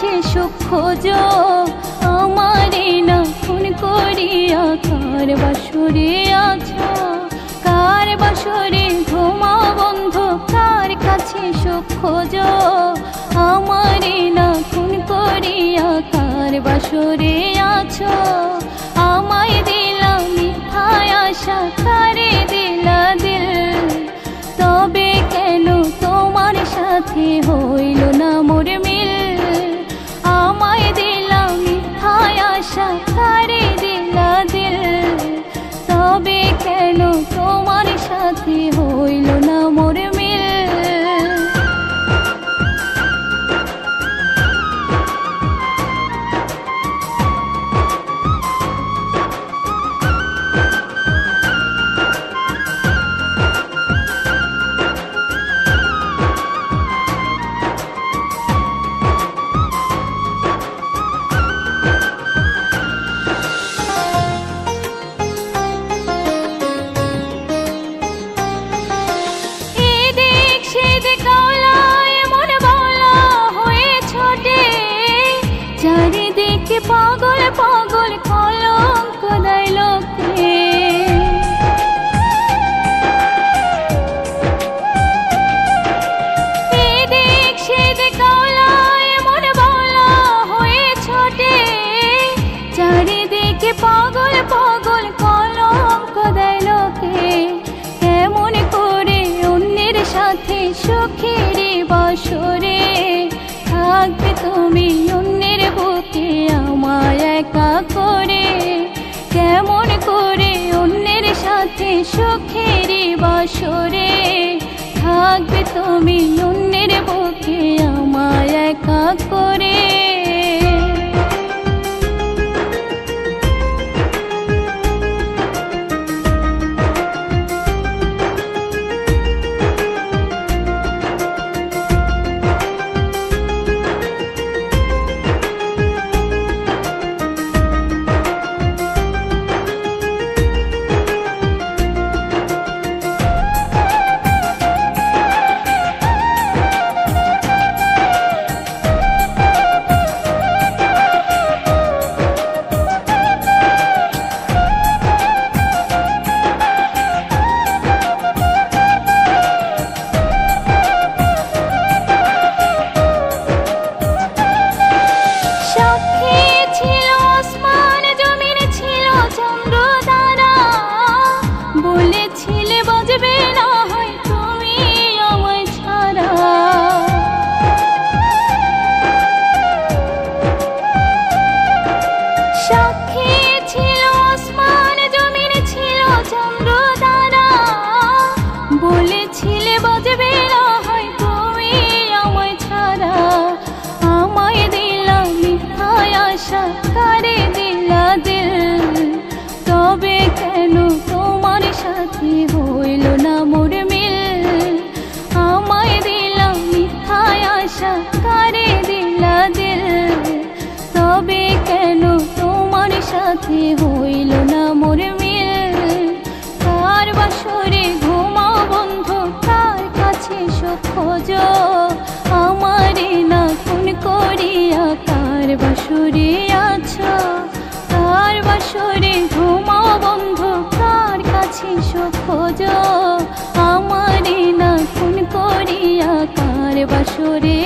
কাছে সুখ খোঁজো, আমারে না খুন করিয়া কার বাসরে আছো, কার বাসরে ঘুমাও বন্ধু, কার কাছে সুখ খোঁজো, আমারে না খুন করিয়া কার বাসরে আছো। আমায় দিলা মিথ্যায় আশা, কারে দিলা দিল, তবে কেন তোমার সাথে হইল না মোর মিল। আমায় দিলা মিথ্যায় আশা, কারে দিলা দিল, তবে কেন তোমার সাথে হইল না মোর মিল। চারিদিকে পাগল পাগল কলঙ্ক দেয় লোকে, এদিক সেদিক কাওলায় মন বলা হয়ে ছোটে। চারিদিকে পাগল পাগল কলঙ্ক দেয় লোকে, কেমন করে অন্যের সাথে সুখের বাসরে থাকবে তুমি অন্যের বুকে আমায় একা করে। কেমন করে অন্যের সাথে সুখের বাসরে থাকবে তুমি অন্যের বুকে আমায় একা করে। বলেছিলে বাজবে না হয় তুমি আমায় ছাড়া, সাক্ষী ছিল আসমান জমিন ছিল চন্দ্র তারা, বলেছিলে বাজবে না হয় তুমি আমায় ছাড়া। আমায় দিলা মিথ্যায় আশা, কারে দিলা দিল, তবে কেন তোমার সাথে হইল না মোর মিল। আমায় দিলা মিথ্যায় আশা, কারে দিলা দিল, তবে কেন তোমার সাথে হইল না মোর মিল। কার বাসরে ঘুমাও বন্ধু, কার কাছে সুখ খোঁজো, আমারে না খুন করিয়া কার বাসরে আছো, কার বাসরে ঘুমাও বন্ধু, কার কাছে সুখ খোঁজো, আমারে না খুন করিয়া কার বাসরে